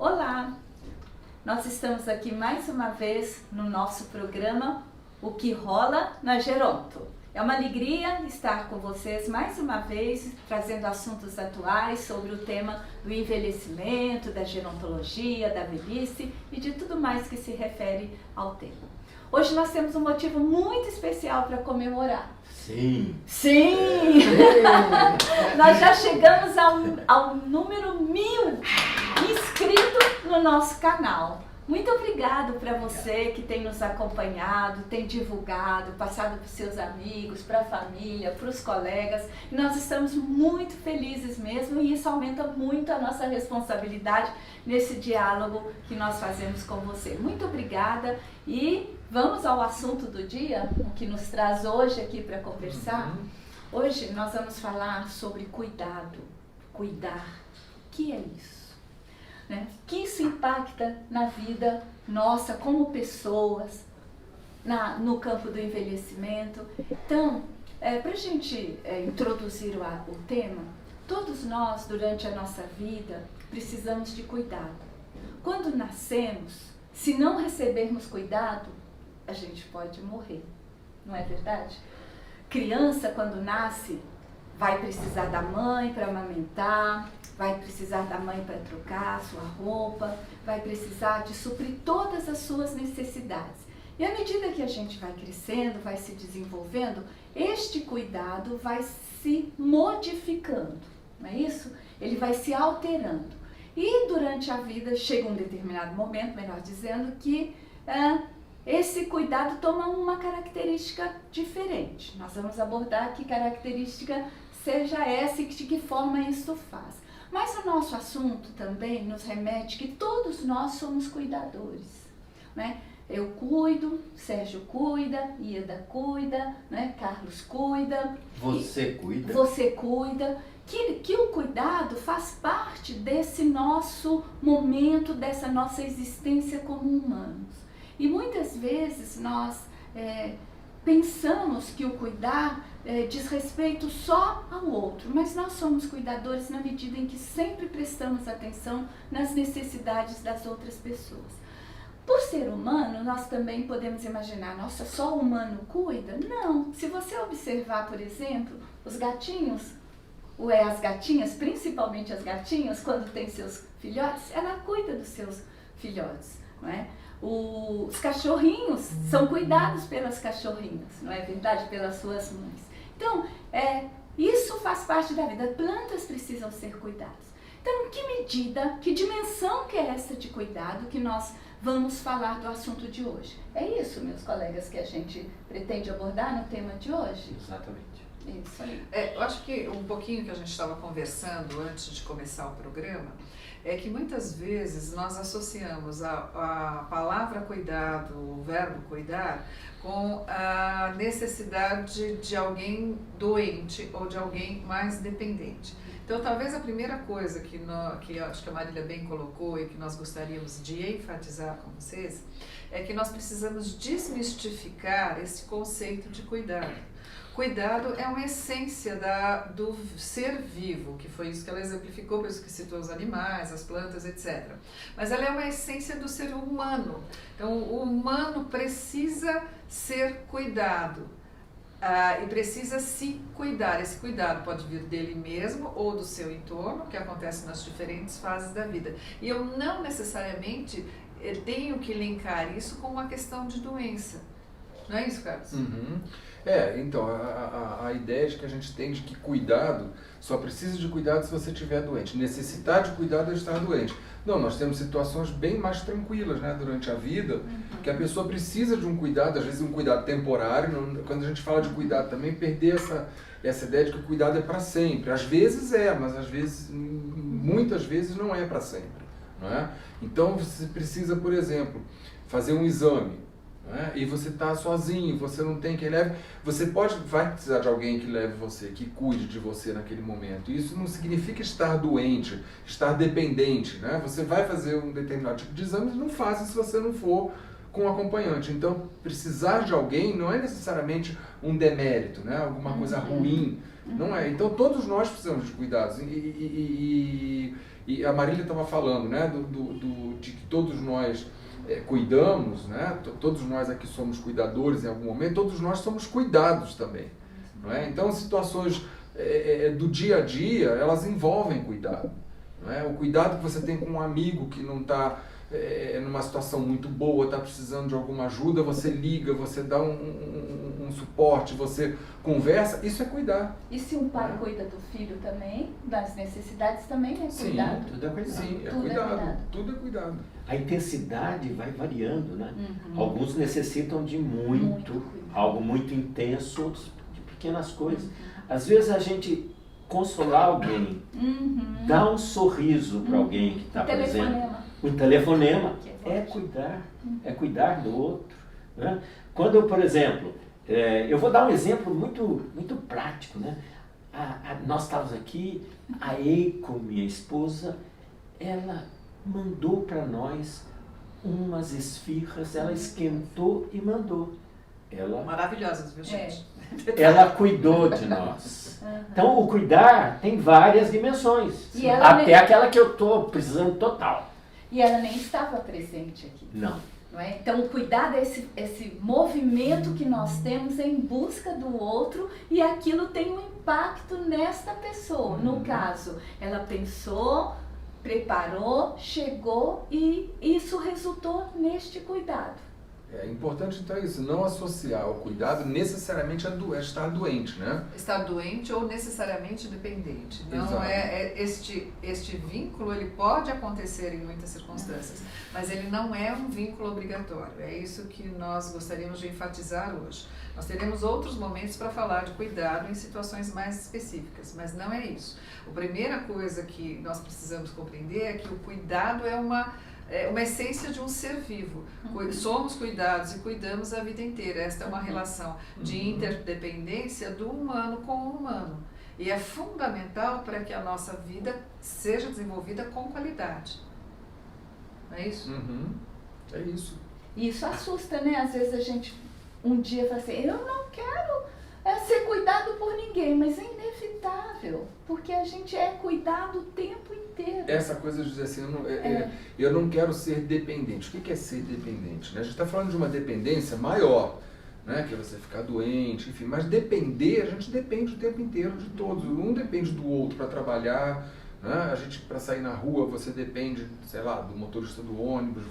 Olá! Nós estamos aqui mais uma vez no nosso programa O que rola na Geronto. É uma alegria estar com vocês mais uma vez, trazendo assuntos atuais sobre o tema do envelhecimento, da gerontologia, da velhice e de tudo mais que se refere ao tema. Hoje nós temos um motivo muito especial para comemorar. Sim! Sim! Nós já chegamos ao número 1000 inscritos no nosso canal. Muito obrigado para você que tem nos acompanhado, tem divulgado, passado para os seus amigos, para a família, para os colegas. E nós estamos muito felizes mesmo e isso aumenta muito a nossa responsabilidade nesse diálogo que nós fazemos com você. Muito obrigada e vamos ao assunto do dia, o que nos traz hoje aqui para conversar. Hoje nós vamos falar sobre cuidado, cuidar. O que é isso? Que isso impacta na vida nossa como pessoas, no campo do envelhecimento. Então, para a gente introduzir o tema, todos nós durante a nossa vida precisamos de cuidado. Quando nascemos, se não recebermos cuidado, a gente pode morrer, não é verdade? Criança, quando nasce, vai precisar da mãe para amamentar, vai precisar da mãe para trocar a sua roupa, vai precisar de suprir todas as suas necessidades. E à medida que a gente vai crescendo, vai se desenvolvendo, este cuidado vai se modificando, não é isso? Ele vai se alterando. E durante a vida chega um determinado momento, melhor dizendo, que esse cuidado toma uma característica diferente. Nós vamos abordar que característica seja essa e de que forma isso faz. Mas o nosso assunto também nos remete que todos nós somos cuidadores, né? Eu cuido, Sérgio cuida, Ieda cuida, né? Carlos cuida. Você cuida. Você cuida. Que o cuidado faz parte desse nosso momento, dessa nossa existência como humanos. E muitas vezes nós pensamos que o cuidar diz respeito só ao outro, mas nós somos cuidadores na medida em que sempre prestamos atenção nas necessidades das outras pessoas. Por ser humano, nós também podemos imaginar, nossa, só o humano cuida? Não. Se você observar, por exemplo, os gatinhos, as gatinhas, principalmente as gatinhas, quando tem seus filhotes, ela cuida dos seus filhotes, não é? Os cachorrinhos são cuidados pelas cachorrinhas, não é verdade? Pelas suas mães. Então, isso faz parte da vida. Plantas precisam ser cuidadas. Então, que medida, que dimensão que é essa de cuidado que nós vamos falar do assunto de hoje? É isso, meus colegas, que a gente pretende abordar no tema de hoje? Exatamente. Isso aí. Eu acho que um pouquinho que a gente estava conversando antes de começar o programa é que muitas vezes nós associamos a palavra cuidado, o verbo cuidar, com a necessidade de alguém doente ou de alguém mais dependente. Então, talvez a primeira coisa que acho que a Marília bem colocou e que nós gostaríamos de enfatizar com vocês é que nós precisamos desmistificar esse conceito de cuidado. Cuidado é uma essência do ser vivo, que foi isso que ela exemplificou, por isso que citou os animais, as plantas, etc. Mas ela é uma essência do ser humano. Então, o humano precisa ser cuidado e precisa se cuidar. Esse cuidado pode vir dele mesmo ou do seu entorno, que acontece nas diferentes fases da vida. E eu não necessariamente tenho que linkar isso com uma questão de doença. Não é isso, Carlos? Uhum. Então, a ideia de que a gente tem de que cuidado, só precisa de cuidado se você estiver doente. Necessitar de cuidado é estar doente. Não, nós temos situações bem mais tranquilas, né, durante a vida, que a pessoa precisa de um cuidado, às vezes um cuidado temporário. Quando a gente fala de cuidado também, perder essa ideia de que o cuidado é para sempre. Às vezes mas às vezes, muitas vezes não é para sempre, não é? Então, você precisa, por exemplo, fazer um exame. E você está sozinho, você não tem quem leve, vai precisar de alguém que leve você, que cuide de você naquele momento. Isso não significa estar doente, estar dependente, né? Você vai fazer um determinado tipo de exame, não faça se você não for com um acompanhante. Então, precisar de alguém não é necessariamente um demérito, né? Alguma coisa ruim, não é. Então, todos nós precisamos de cuidados e E a Marília estava falando, né, de que todos nós cuidamos, né, todos nós aqui somos cuidadores em algum momento, todos nós somos cuidados também. Não é? Então, situações do dia a dia, elas envolvem cuidado. Não é? O cuidado que você tem com um amigo que não está numa situação muito boa, está precisando de alguma ajuda, você liga, você dá um suporte, você conversa, isso é cuidar. E se um pai cuida do filho também, das necessidades também é cuidado? Tudo é cuidado. Sim, é Tudo é cuidado. cuidado. Tudo é cuidado. A intensidade vai variando, né? Uhum. Alguns necessitam de Muito cuidado. algo muito intenso, outros de pequenas coisas. Às vezes a gente consolar alguém, dar um sorriso para alguém que está presente. Telefonema. Um telefonema Que é cuidar do outro. Né? Quando eu, por exemplo, eu vou dar um exemplo muito prático, né? Nós estávamos aqui, a Eiko, minha esposa, ela mandou para nós umas esfirras, ela esquentou e mandou. Maravilhosas, viu, gente? Ela cuidou de nós. Então, o cuidar tem várias dimensões. E ela Até aquela que eu estou precisando total. E ela nem estava presente aqui. Não. Não é? Então, o cuidado é esse movimento que nós temos em busca do outro e aquilo tem um impacto nesta pessoa. No caso, ela pensou, preparou, chegou e isso resultou neste cuidado. É importante, então, isso, não associar o cuidado necessariamente a estar doente, né? Estar doente ou necessariamente dependente. Não Exato. Este vínculo, ele pode acontecer em muitas circunstâncias, mas ele não é um vínculo obrigatório. É isso que nós gostaríamos de enfatizar hoje. Nós teremos outros momentos para falar de cuidado em situações mais específicas, mas não é isso. A primeira coisa que nós precisamos compreender é que o cuidado é uma essência de um ser vivo. Somos cuidados e cuidamos a vida inteira. Esta é uma relação de interdependência do humano com o humano. E é fundamental para que a nossa vida seja desenvolvida com qualidade. Não é isso? É isso. E isso assusta, né? Às vezes a gente um dia fala assim, eu não quero ser cuidado por ninguém, mas é inevitável, porque a gente é cuidado o tempo inteiro. Essa coisa de dizer assim, eu não quero ser dependente. O que é ser dependente? Né? A gente está falando de uma dependência maior, né? Que é você ficar doente, enfim. Mas depender, a gente depende o tempo inteiro de todos. Um depende do outro para trabalhar, né? A gente, para sair na rua, você depende, sei lá, do motorista do ônibus.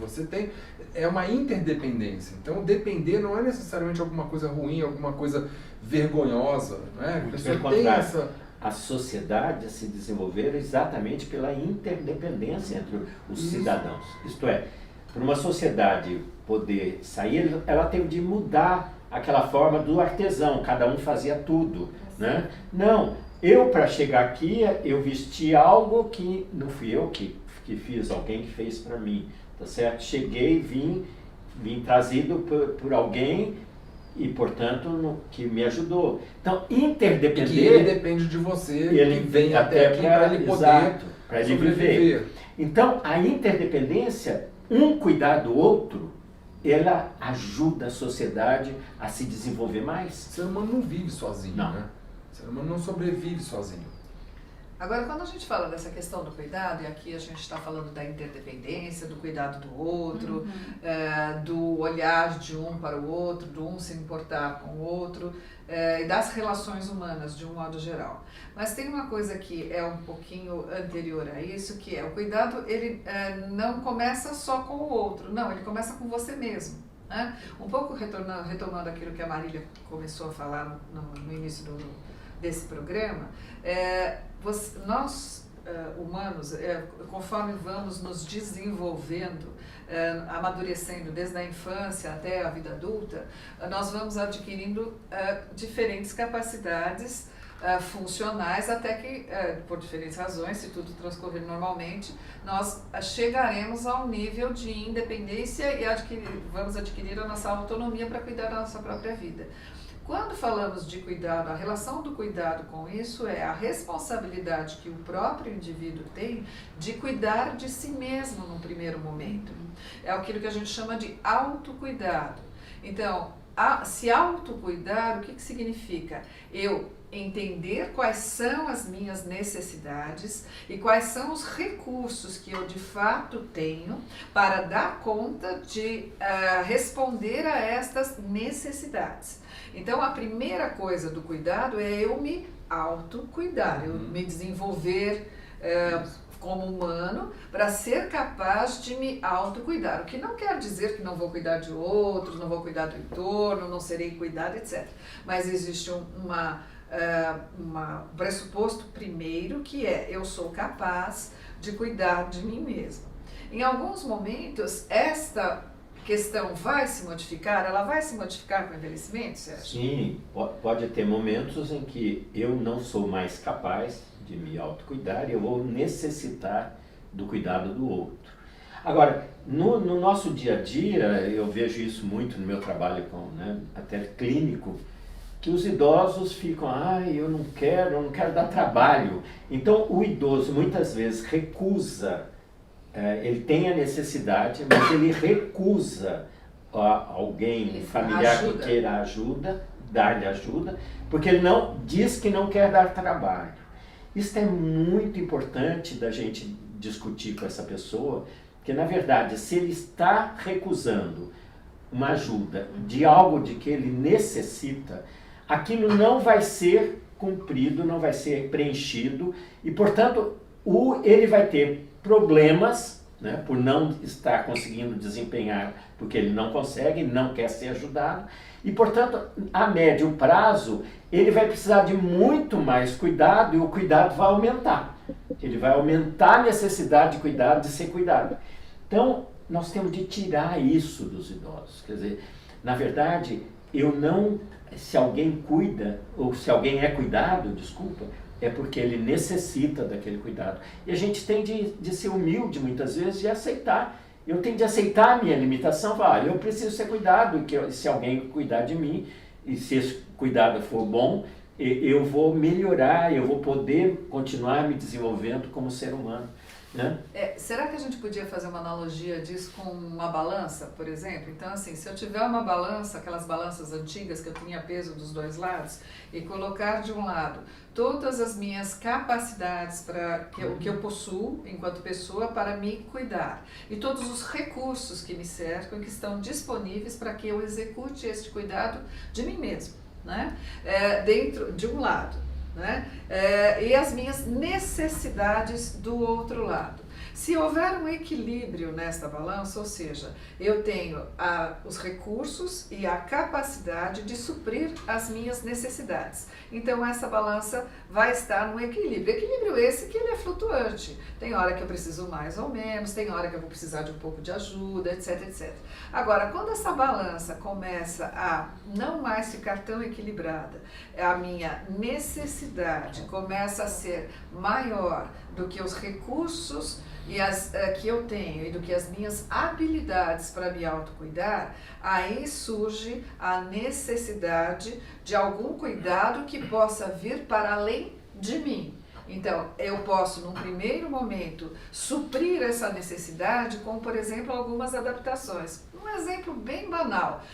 É uma interdependência. Então, depender não é necessariamente alguma coisa ruim, alguma coisa vergonhosa, né? A pessoa tem essa... A sociedade a se desenvolver exatamente pela interdependência entre os cidadãos. Isto é, para uma sociedade poder sair, ela teve de mudar aquela forma do artesão, cada um fazia tudo, né? Não, eu para chegar aqui, eu vesti algo que não fui eu que fiz, alguém que fez para mim, tá certo? Cheguei, vim trazido por alguém e, portanto, que me ajudou. Então, interdepender... E ele depende de você, ele vem até aqui para ele poder para ele sobreviver. Viver. Então, a interdependência, um cuidar do outro, ela ajuda a sociedade a se desenvolver mais. O ser humano não vive sozinho, Não. né? O ser humano não sobrevive sozinho. Agora, quando a gente fala dessa questão do cuidado, e aqui a gente está falando da interdependência, do cuidado do outro, do olhar de um para o outro, do um se importar com o outro, e das relações humanas de um modo geral. Mas tem uma coisa que é um pouquinho anterior a isso, que é o cuidado, ele não começa só com o outro, não, ele começa com você mesmo. Né? Um pouco retomando aquilo que a Marília começou a falar no início desse programa, nós humanos, conforme vamos nos desenvolvendo, amadurecendo desde a infância até a vida adulta, nós vamos adquirindo diferentes capacidades funcionais até que, por diferentes razões, se tudo transcorrer normalmente, nós chegaremos ao nível de independência e vamos adquirir a nossa autonomia para cuidar da nossa própria vida. Quando falamos de cuidado, a relação do cuidado com isso é a responsabilidade que o próprio indivíduo tem de cuidar de si mesmo num primeiro momento. É aquilo que a gente chama de autocuidado. Então, se autocuidar, o que significa? Eu entender quais são as minhas necessidades e quais são os recursos que eu de fato tenho para dar conta de responder a estas necessidades. Então, a primeira coisa do cuidado é eu me autocuidar, eu me desenvolver como humano para ser capaz de me autocuidar. O que não quer dizer que não vou cuidar de outros, não vou cuidar do entorno, não serei cuidado, etc. Mas existe um pressuposto primeiro que é eu sou capaz de cuidar de mim mesmo. Em alguns momentos, esta questão vai se modificar, ela vai se modificar com o envelhecimento, Sérgio? Sim, pode ter momentos em que eu não sou mais capaz de me autocuidar e eu vou necessitar do cuidado do outro. Agora, no nosso dia a dia, eu vejo isso muito no meu trabalho até clínico, que os idosos ficam, eu não quero dar trabalho. Então, o idoso muitas vezes recusa, ele tem a necessidade, mas ele recusa alguém, familiar que queira ajuda, dar-lhe ajuda, porque ele diz que não quer dar trabalho. Isso é muito importante da gente discutir com essa pessoa, porque na verdade, se ele está recusando uma ajuda de algo de que ele necessita, aquilo não vai ser cumprido, não vai ser preenchido e, portanto, ele vai ter problemas, por não estar conseguindo desempenhar, porque ele não consegue, não quer ser ajudado e, portanto, a médio prazo, ele vai precisar de muito mais cuidado e o cuidado vai aumentar. Ele vai aumentar a necessidade de cuidado, de ser cuidado. Então, nós temos de tirar isso dos idosos. Quer dizer, na verdade, se alguém cuida, ou se alguém é cuidado, é porque ele necessita daquele cuidado. E a gente tem de ser humilde, muitas vezes, e aceitar. Eu tenho de aceitar a minha limitação, eu preciso ser cuidado, se alguém cuidar de mim, e se esse cuidado for bom, eu vou melhorar, eu vou poder continuar me desenvolvendo como ser humano. Será que a gente podia fazer uma analogia disso com uma balança, por exemplo? Então, assim, se eu tiver uma balança, aquelas balanças antigas que eu tinha peso dos dois lados, e colocar de um lado todas as minhas capacidades que eu possuo enquanto pessoa para me cuidar, e todos os recursos que me cercam e que estão disponíveis para que eu execute este cuidado de mim mesmo, dentro de um lado. E as minhas necessidades do outro lado. Se houver um equilíbrio nesta balança, ou seja, eu tenho os recursos e a capacidade de suprir as minhas necessidades. Então, essa balança vai estar no equilíbrio. Equilíbrio esse que ele é flutuante. Tem hora que eu preciso mais ou menos, tem hora que eu vou precisar de um pouco de ajuda, etc, etc. Agora, quando essa balança começa a não mais ficar tão equilibrada, a minha necessidade começa a ser maior do que os recursos que eu tenho e do que as minhas habilidades para me autocuidar, aí surge a necessidade de algum cuidado que possa vir para além de mim. Então, eu posso, num primeiro momento, suprir essa necessidade com, por exemplo, algumas adaptações. Um exemplo bem banal.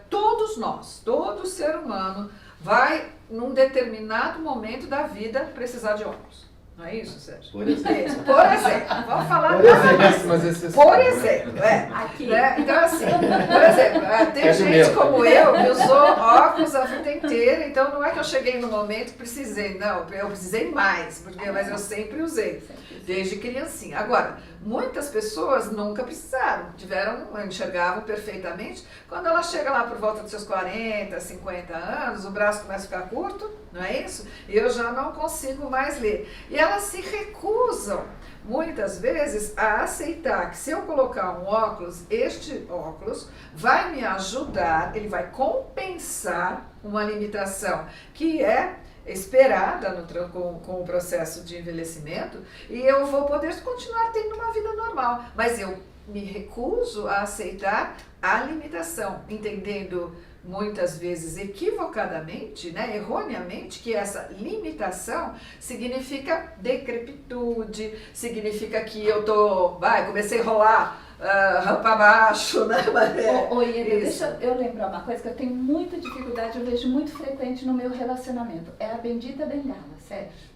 Todos nós, todo ser humano, vai, num determinado momento da vida, precisar de óculos. Não é isso, Sérgio? Por exemplo. Por exemplo. Vamos falar por exemplo. Aqui. Então, assim, por exemplo, tem gente como eu que usou óculos a vida inteira, então não é que eu cheguei no momento que precisei, não, eu precisei mais, mas eu sempre usei, desde criancinha. Agora, muitas pessoas nunca precisaram, enxergavam perfeitamente. Quando ela chega lá por volta dos seus 40, 50 anos, o braço começa a ficar curto, não é isso? E eu já não consigo mais ler. E elas se recusam, muitas vezes, a aceitar que se eu colocar um óculos, este óculos vai me ajudar, ele vai compensar uma limitação que é esperada com o processo de envelhecimento e eu vou poder continuar tendo uma vida normal, mas eu me recuso a aceitar a limitação, entendendo muitas vezes equivocadamente, erroneamente, que essa limitação significa decrepitude, significa que eu comecei a rolar rampa abaixo, né? Ô, Ieda, Isso. deixa eu lembrar uma coisa que eu tenho muita dificuldade, eu vejo muito frequente no meu relacionamento. É a bendita bengala, Sérgio.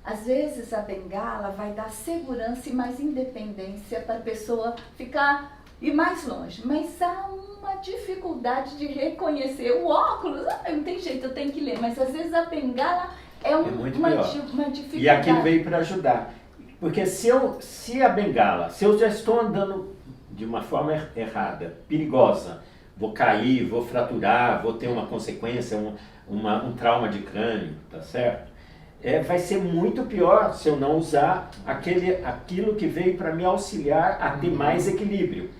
Às vezes a bengala vai dar segurança e mais independência para a pessoa ficar ir mais longe. Mas há uma dificuldade de reconhecer o óculos. Não tem jeito, eu tenho que ler. Mas às vezes a bengala é muito uma pior. dificuldade. E aquilo veio para ajudar. Porque se a bengala, se eu já estou andando de uma forma errada, perigosa, vou cair, vou fraturar, vou ter uma consequência, um trauma de crânio, tá certo? Vai ser muito pior se eu não usar aquilo que veio para me auxiliar a ter mais equilíbrio.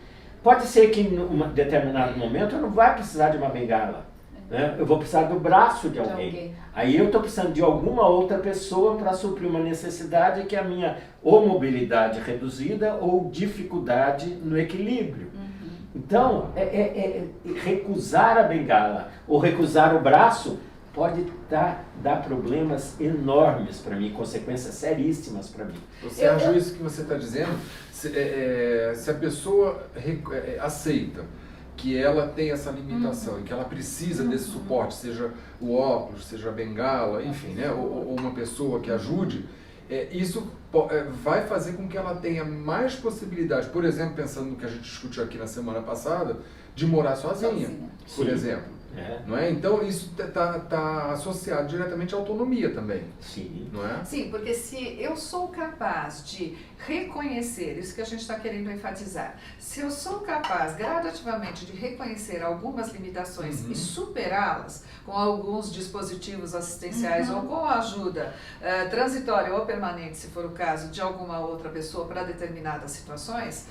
Pode ser que em um determinado momento eu não vá precisar de uma bengala, né? Eu vou precisar do braço de alguém. Aí eu estou precisando de alguma outra pessoa para suprir uma necessidade que é a minha ou mobilidade reduzida ou dificuldade no equilíbrio. Então, recusar a bengala ou recusar o braço pode dar problemas enormes para mim, consequências seríssimas para mim. Sérgio, isso que você está dizendo, se a pessoa aceita que ela tem essa limitação e que ela precisa desse suporte, seja o óculos, seja a bengala, enfim, né, ou uma pessoa que ajude, isso vai fazer com que ela tenha mais possibilidade, por exemplo, pensando no que a gente discutiu aqui na semana passada, de morar sozinha. Por Sim. exemplo. Não é? Então isso está associado diretamente à autonomia também. Sim. Não é? Sim, porque se eu sou capaz de reconhecer, isso que a gente está querendo enfatizar, se eu sou capaz gradativamente de reconhecer algumas limitações e superá-las com alguns dispositivos assistenciais ou com a ajuda transitória ou permanente, se for o caso, de alguma outra pessoa para determinadas situações,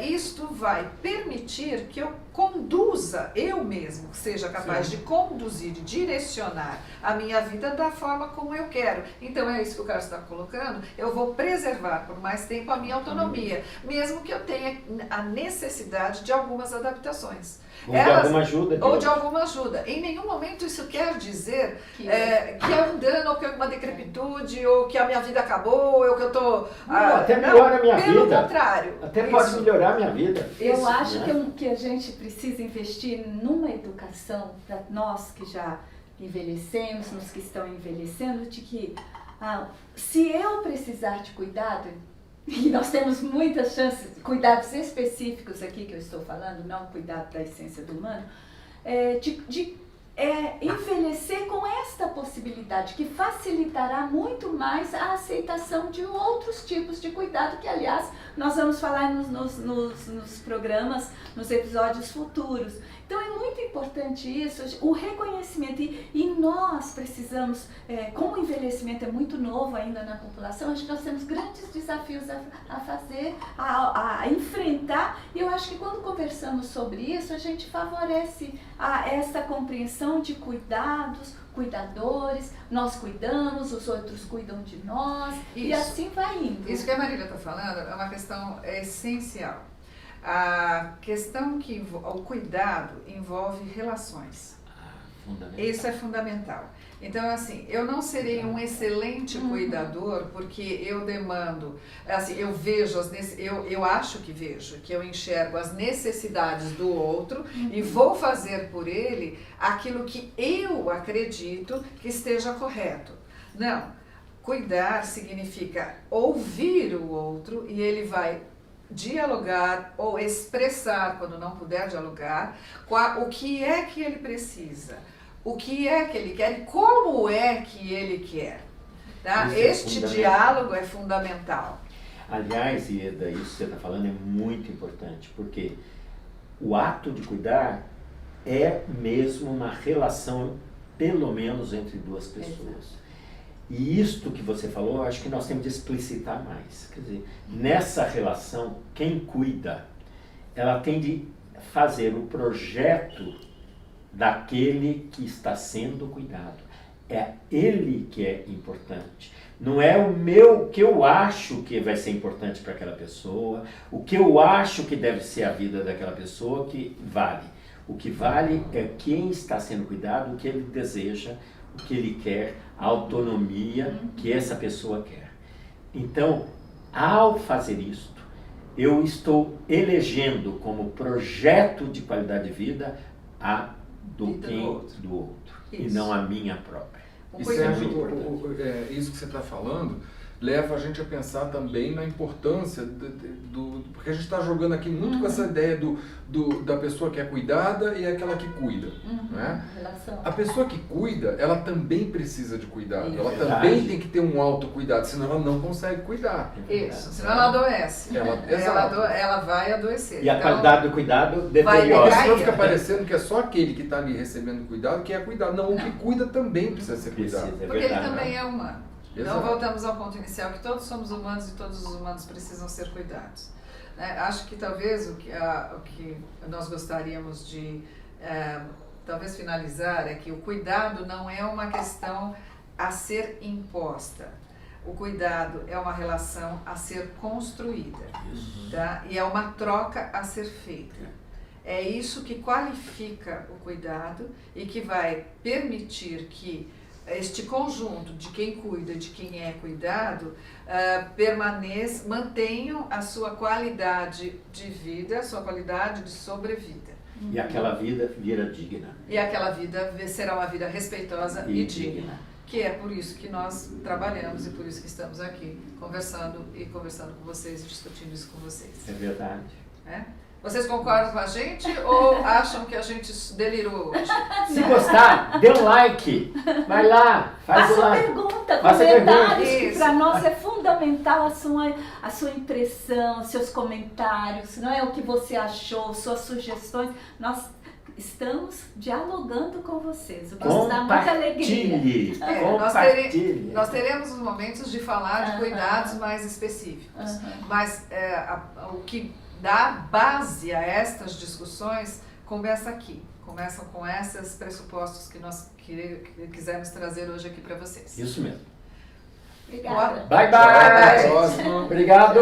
isto vai permitir que eu conduza, eu mesmo, seja capaz de conduzir, de direcionar a minha vida da forma como eu quero. Então é isso que o Carlos está colocando, eu vou preservar por mais tempo a minha autonomia, mesmo que eu tenha a necessidade de algumas adaptações. Ou de alguma ajuda. Ou de alguma ajuda. Em nenhum momento isso quer dizer que é um dano, ou que é uma decrepitude, ou que a minha vida acabou, ou que eu estou... até melhora a minha vida. Pelo contrário. Até pode melhorar a minha vida. Eu acho que a gente precisa investir numa educação para nós que já envelhecemos, nos que estão envelhecendo, de que se eu precisar de cuidado, e nós temos muitas chances, cuidados específicos aqui que eu estou falando, não cuidado da essência do humano, de envelhecer com esta possibilidade, que facilitará muito mais a aceitação de outros tipos de cuidado, que aliás nós vamos falar nos programas, nos episódios futuros. Então é muito importante isso, o reconhecimento, e nós precisamos, como o envelhecimento é muito novo ainda na população, acho que nós temos grandes desafios a fazer, a enfrentar, e eu acho que quando conversamos sobre isso, a gente favorece essa compreensão de cuidados, cuidadores, nós cuidamos, os outros cuidam de nós, e assim vai indo. Isso que a Marília está falando é uma questão essencial. A questão que o cuidado envolve relações. Isso é fundamental. Então, assim, eu não serei um excelente cuidador porque eu demando, assim, eu vejo, eu acho que vejo, que eu enxergo as necessidades do outro e vou fazer por ele aquilo que eu acredito que esteja correto. Não, cuidar significa ouvir o outro e ele vai dialogar ou expressar, quando não puder dialogar, o que é que ele precisa, o que é que ele quer e como é que ele quer. Tá? Este diálogo é fundamental. Aliás, Ieda, isso que você está falando é muito importante, porque o ato de cuidar é mesmo uma relação, pelo menos entre duas pessoas. E isto que você falou, eu acho que nós temos de explicitar mais. Quer dizer, nessa relação, quem cuida, ela tem de fazer o projeto daquele que está sendo cuidado. É ele que é importante. Não é o que eu acho que vai ser importante para aquela pessoa, o que eu acho que deve ser a vida daquela pessoa que vale. O que vale é quem está sendo cuidado, o que ele deseja, o que ele quer, a autonomia que essa pessoa quer. Então, ao fazer isto, eu estou elegendo como projeto de qualidade de vida a do Vida quem do outro. do outro e Isso. não a minha própria. Um E Isso é cuidado. Sérgio, muito importante. isso que você está falando leva a gente a pensar também na importância porque a gente está jogando aqui muito com essa ideia da pessoa que é cuidada e aquela que cuida, né? Relação. A pessoa que cuida, ela também precisa de cuidado, Isso. ela Verdade. também tem que ter um autocuidado, senão ela não consegue cuidar. Isso, senão ela adoece. Exato. Ela vai adoecer. E a Então, qualidade do cuidado Vai deteriora. negar Senão aí. fica parecendo que é só aquele que está ali recebendo cuidado que é cuidado. Não, o que cuida também precisa ser cuidado. Precisa, é porque ele verdade. também é humano. Então Exato. voltamos ao ponto inicial, que todos somos humanos e todos os humanos precisam ser cuidados. Acho que talvez o que nós gostaríamos de talvez finalizar é que o cuidado não é uma questão a ser imposta. O cuidado é uma relação a ser construída, tá? E é uma troca a ser feita. É isso que qualifica o cuidado e que vai permitir que este conjunto de quem cuida, de quem é cuidado, mantenham a sua qualidade de vida, a sua qualidade de sobrevida. E aquela vida vira digna. E aquela vida será uma vida respeitosa e digna. Que é por isso que nós trabalhamos e por isso que estamos aqui conversando com vocês e discutindo isso com vocês. É verdade. Né? Vocês concordam com a gente ou acham que a gente delirou hoje? Se gostar, dê um like. Vai lá, faz o Faça like. pergunta, Faça comentários, pergunta. que Isso. para nós é fundamental a sua impressão, seus comentários, não é o que você achou, suas sugestões. Nós estamos dialogando com vocês, o que nos dá muita alegria. Compartilhe. Nós Compartilhe. Nós teremos os momentos de falar de cuidados mais específicos, mas o que dá base a estas discussões começa aqui, começam com esses pressupostos que nós quisemos trazer hoje aqui para vocês. Isso mesmo. Obrigada. Bye, Bye, bye, bye. gente. Próximo. Obrigado.